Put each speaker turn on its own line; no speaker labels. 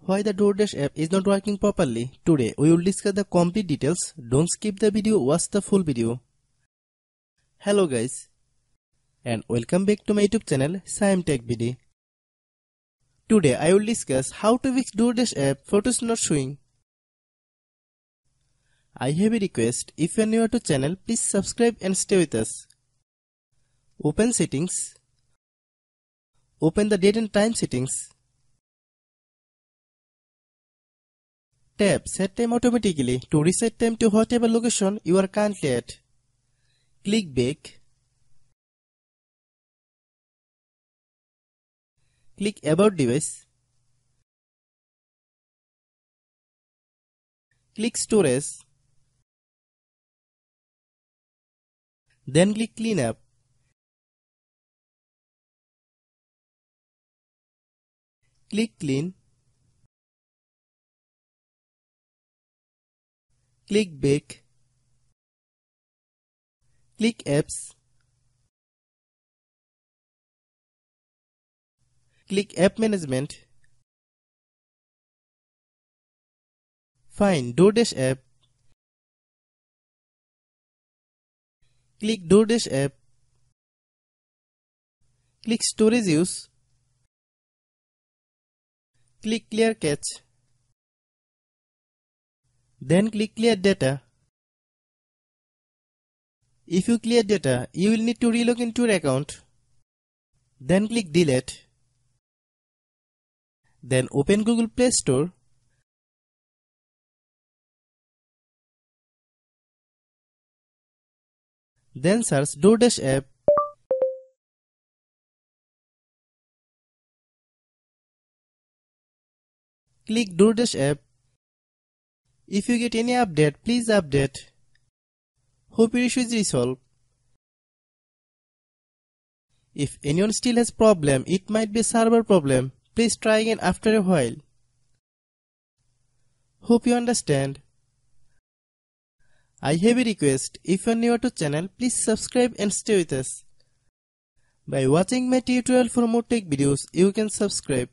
Why the DoorDash app is not working properly? Today we will discuss the complete details. Don't skip the video, watch the full video. Hello guys and welcome back to my YouTube channel Shaem Tech Video. Today I will discuss how to fix DoorDash app photos not showing. I have a request, if you are new to channel please subscribe and stay with us. Open settings. Open the date and time settings. Tap set time automatically to reset time to whatever location you are currently at. Click back. Click about device. Click storage. Then click cleanup. Click clean. Click back. Click apps. Click app management. Find DoorDash app. Click DoorDash app. Click storage use. Click clear cache. Then click clear data. If you clear data, you will need to relog into your account. Then click delete. Then open Google Play Store. Then search DoorDash app. Click DoorDash app. If you get any update, please update. Hope your issue is resolved. If anyone still has problem, it might be a server problem. Please try again after a while. Hope you understand. I have a request, if you are new to channel, please subscribe and stay with us. By watching my tutorial for more tech videos, you can subscribe.